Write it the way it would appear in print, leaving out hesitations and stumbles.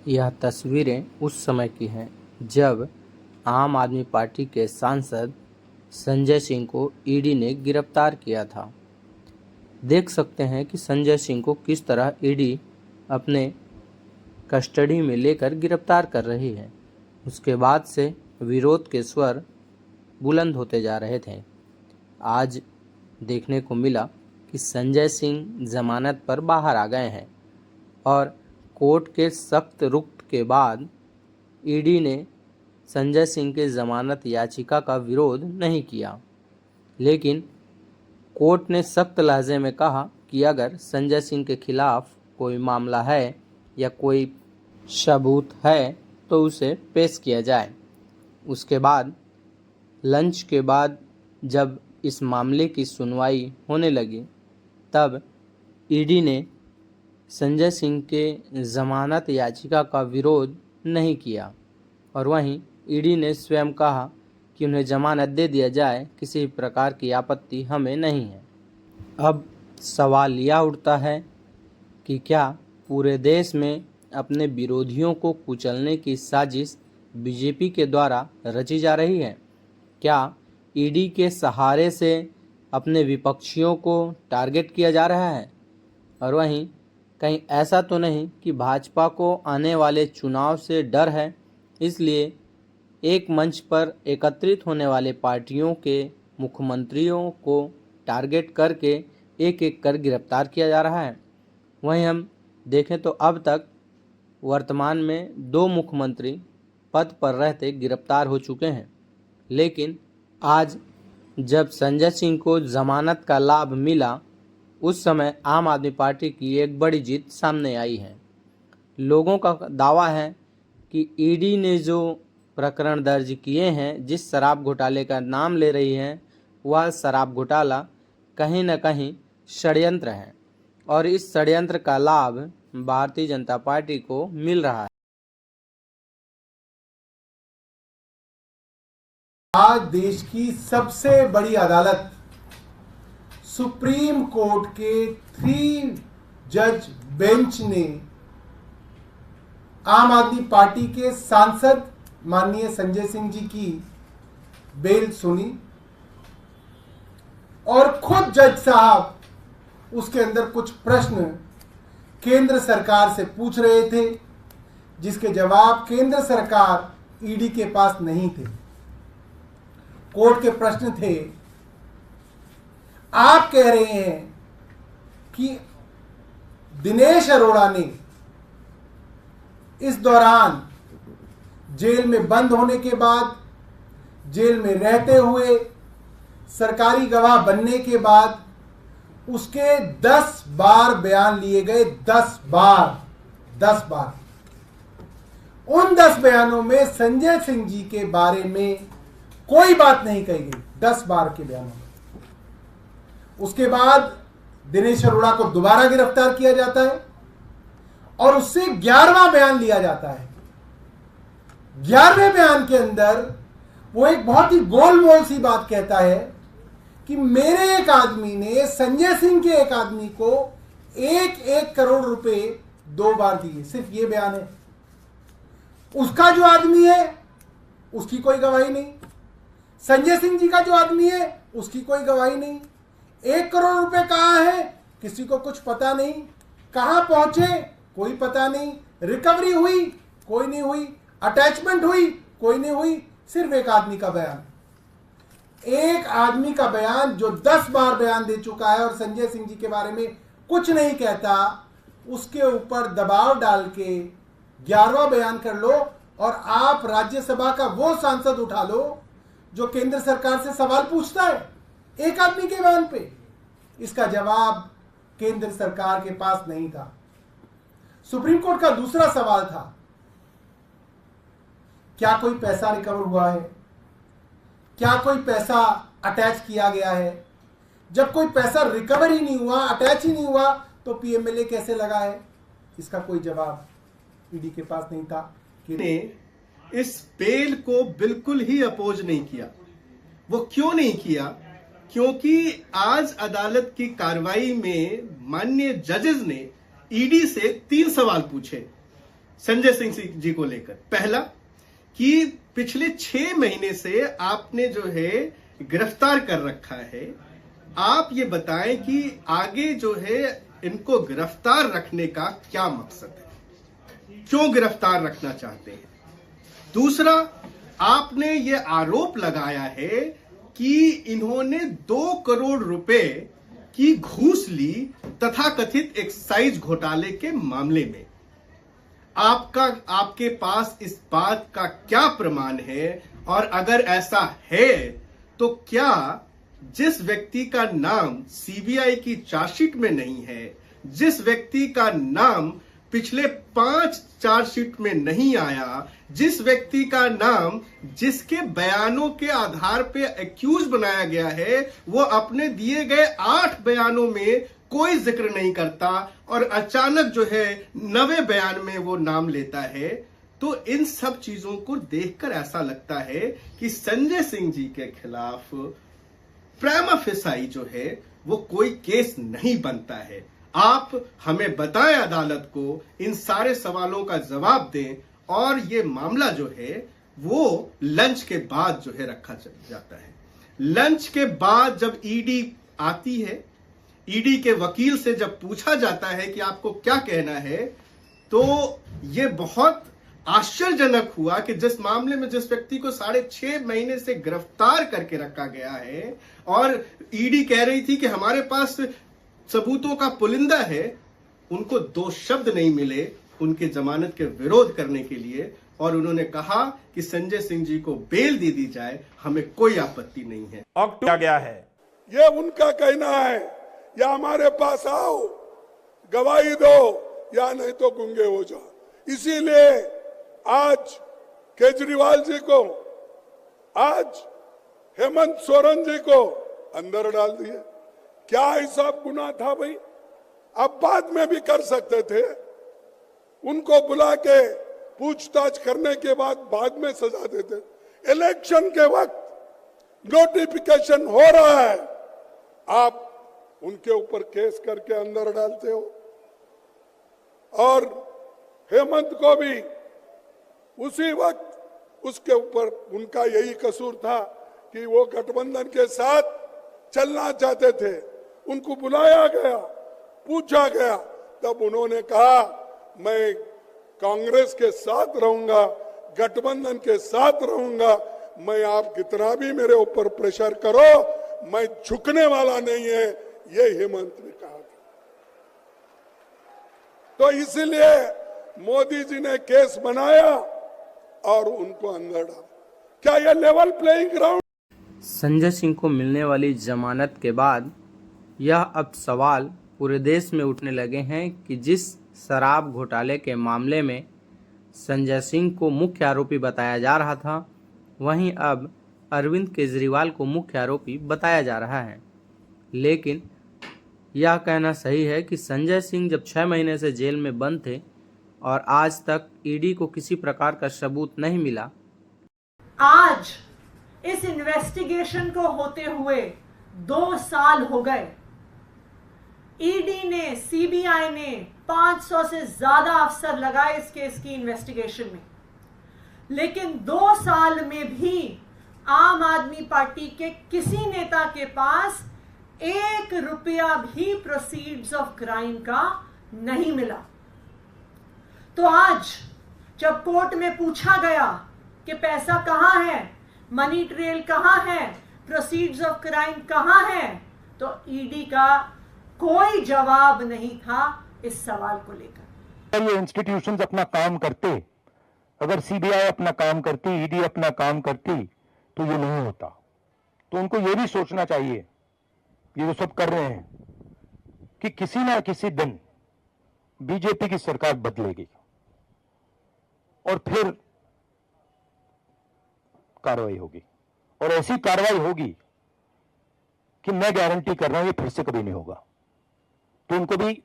यह तस्वीरें उस समय की हैं जब आम आदमी पार्टी के सांसद संजय सिंह को ईडी ने गिरफ्तार किया था। देख सकते हैं कि संजय सिंह को किस तरह ईडी अपने कस्टडी में लेकर गिरफ्तार कर रही है। उसके बाद से विरोध के स्वर बुलंद होते जा रहे थे। आज देखने को मिला कि संजय सिंह जमानत पर बाहर आ गए हैं और कोर्ट के सख्त रुख के बाद ईडी ने संजय सिंह के जमानत याचिका का विरोध नहीं किया, लेकिन कोर्ट ने सख्त लहजे में कहा कि अगर संजय सिंह के खिलाफ कोई मामला है या कोई सबूत है तो उसे पेश किया जाए। उसके बाद लंच के बाद जब इस मामले की सुनवाई होने लगी तब ईडी ने संजय सिंह के जमानत याचिका का विरोध नहीं किया और वहीं ईडी ने स्वयं कहा कि उन्हें जमानत दे दिया जाए, किसी प्रकार की आपत्ति हमें नहीं है। अब सवाल यह उठता है कि क्या पूरे देश में अपने विरोधियों को कुचलने की साजिश बीजेपी के द्वारा रची जा रही है? क्या ईडी के सहारे से अपने विपक्षियों को टारगेट किया जा रहा है? और वहीं कहीं ऐसा तो नहीं कि भाजपा को आने वाले चुनाव से डर है, इसलिए एक मंच पर एकत्रित होने वाले पार्टियों के मुख्यमंत्रियों को टारगेट करके एक एक कर गिरफ्तार किया जा रहा है? वहीं हम देखें तो अब तक वर्तमान में 2 मुख्यमंत्री पद पर रहते गिरफ्तार हो चुके हैं, लेकिन आज जब संजय सिंह को जमानत का लाभ मिला उस समय आम आदमी पार्टी की एक बड़ी जीत सामने आई है। लोगों का दावा है कि ईडी ने जो प्रकरण दर्ज किए हैं, जिस शराब घोटाले का नाम ले रही है, वह शराब घोटाला कहीं न कहीं षड्यंत्र है और इस षड्यंत्र का लाभ भारतीय जनता पार्टी को मिल रहा है। आज देश की सबसे बड़ी अदालत सुप्रीम कोर्ट के 3 जज बेंच ने आम आदमी पार्टी के सांसद माननीय संजय सिंह जी की बेल सुनी और खुद जज साहब उसके अंदर कुछ प्रश्न केंद्र सरकार से पूछ रहे थे, जिसके जवाब केंद्र सरकार ईडी के पास नहीं थे। कोर्ट के प्रश्न थे, आप कह रहे हैं कि दिनेश अरोड़ा ने इस दौरान जेल में बंद होने के बाद, जेल में रहते हुए, सरकारी गवाह बनने के बाद उसके 10 बार बयान लिए गए। 10 बार। उन 10 बयानों में संजय सिंह जी के बारे में कोई बात नहीं कही गई। 10 बार के बयानों में। उसके बाद दिनेश अरोड़ा को दोबारा गिरफ्तार किया जाता है और उससे 11वां बयान लिया जाता है। 11वें बयान के अंदर वो एक बहुत ही गोलमोल सी बात कहता है कि मेरे एक आदमी ने संजय सिंह के एक आदमी को 1 करोड़ रुपए 2 बार दिए। सिर्फ ये बयान है। उसका जो आदमी है उसकी कोई गवाही नहीं, संजय सिंह जी का जो आदमी है उसकी कोई गवाही नहीं। 1 करोड़ रुपए कहां है किसी को कुछ पता नहीं, कहां पहुंचे कोई पता नहीं, रिकवरी हुई कोई नहीं हुई, अटैचमेंट हुई कोई नहीं हुई। सिर्फ एक आदमी का बयान, एक आदमी का बयान जो 10 बार बयान दे चुका है और संजय सिंह जी के बारे में कुछ नहीं कहता, उसके ऊपर दबाव डाल के 11वां बयान कर लो और आप राज्यसभा का वो सांसद उठा लो जो केंद्र सरकार से सवाल पूछता है एक आदमी के बयान पे। इसका जवाब केंद्र सरकार के पास नहीं था। सुप्रीम कोर्ट का दूसरा सवाल था, क्या कोई पैसा रिकवर हुआ है, क्या कोई पैसा अटैच किया गया है? जब कोई पैसा रिकवर ही नहीं हुआ, अटैच ही नहीं हुआ, तो पीएमएलए कैसे लगा है? इसका कोई जवाब ईडी के पास नहीं था। ने इस बेल को बिल्कुल ही अपोज नहीं किया। वो क्यों नहीं किया? क्योंकि आज अदालत की कार्रवाई में माननीय जजेस ने ईडी से 3 सवाल पूछे। संजय सिंह जी को लेकर। पहला कि पिछले 6 महीने से आपने जो है गिरफ्तार कर रखा है, आप ये बताएं कि आगे जो है इनको गिरफ्तार रखने का क्या मकसद है, क्यों गिरफ्तार रखना चाहते हैं। दूसरा, आपने ये आरोप लगाया है कि इन्होंने 2 करोड़ रुपए की घूस ली तथाकथित एक्साइज घोटाले के मामले में। आपके पास इस बात का क्या प्रमाण है, और अगर ऐसा है तो क्या जिस व्यक्ति का नाम सीबीआई की चार्जशीट में नहीं है, जिस व्यक्ति का नाम पिछले 5 चार्जशीट में नहीं आया, जिस व्यक्ति का नाम जिसके बयानों के आधार पे एक्यूज बनाया गया है, वो अपने दिए गए 8 बयानों में कोई जिक्र नहीं करता और अचानक जो है 9वें बयान में वो नाम लेता है, तो इन सब चीजों को देखकर ऐसा लगता है कि संजय सिंह जी के खिलाफ प्रिमा फेसाई जो है वो कोई केस नहीं बनता है। आप हमें बताएं, अदालत को इन सारे सवालों का जवाब दें, और ये मामला जो है वो लंच के बाद जो है रखा जाता है। लंच के बाद जब ईडी आती है, ईडी के वकील से जब पूछा जाता है कि आपको क्या कहना है, तो ये बहुत आश्चर्यजनक हुआ कि जिस मामले में जिस व्यक्ति को 6.5 महीने से गिरफ्तार करके रखा गया है और ईडी कह रही थी कि हमारे पास सबूतों का पुलिंदा है, उनको 2 शब्द नहीं मिले उनके जमानत के विरोध करने के लिए, और उन्होंने कहा कि संजय सिंह जी को बेल दे दी जाए, हमें कोई आपत्ति नहीं है। किया गया है, ये उनका कहना है, या हमारे पास आओ गवाही दो या नहीं तो गूंगे हो जाओ। इसीलिए आज केजरीवाल जी को, आज हेमंत सोरेन जी को अंदर डाल दिया। क्या हिसाब गुनाह था भाई? अब बाद में भी कर सकते थे, उनको बुला के पूछताछ करने के बाद में सजा देते। इलेक्शन के वक्त नोटिफिकेशन हो रहा है, आप उनके ऊपर केस करके अंदर डालते हो। और हेमंत को भी उसी वक्त उसके ऊपर उनका यही कसूर था कि वो गठबंधन के साथ चलना चाहते थे। उनको बुलाया गया, पूछा गया, तब उन्होंने कहा मैं कांग्रेस के साथ रहूंगा, गठबंधन के साथ रहूंगा, मैं आप कितना भी मेरे ऊपर प्रेशर करो, मैं झुकने वाला नहीं है, ये हेमंत ने कहा था। तो इसलिए मोदी जी ने केस बनाया और उनको अंदर डाला। क्या यह level playing ground? Sanjay Singh को मिलने वाली जमानत के बाद यह अब सवाल पूरे देश में उठने लगे हैं कि जिस शराब घोटाले के मामले में संजय सिंह को मुख्य आरोपी बताया जा रहा था, वहीं अब अरविंद केजरीवाल को मुख्य आरोपी बताया जा रहा है। लेकिन यह कहना सही है कि संजय सिंह जब 6 महीने से जेल में बंद थे और आज तक ईडी को किसी प्रकार का सबूत नहीं मिला। आज इस इन्वेस्टिगेशन को होते हुए 2 साल हो गए। ईडी ने, सीबीआई ने 500 से ज्यादा अफसर लगाए इस केस की इन्वेस्टिगेशन में, लेकिन 2 साल में भी आम आदमी पार्टी के किसी नेता के पास 1 रुपया भी प्रोसीड्स ऑफ क्राइम का नहीं मिला। तो आज जब कोर्ट में पूछा गया कि पैसा कहां है, मनी ट्रेल कहां है, प्रोसीड्स ऑफ क्राइम कहां है, तो ईडी का कोई जवाब नहीं था इस सवाल को लेकर। ये इंस्टीट्यूशंस अपना काम करते, अगर सीबीआई अपना काम करती, ईडी अपना काम करती, तो ये नहीं होता। तो उनको ये भी सोचना चाहिए, ये जो सब कर रहे हैं, कि किसी ना किसी दिन बीजेपी की सरकार बदलेगी और फिर कार्रवाई होगी, और ऐसी कार्रवाई होगी कि मैं गारंटी कर रहा हूं ये फिर से कभी नहीं होगा। तो उनको भी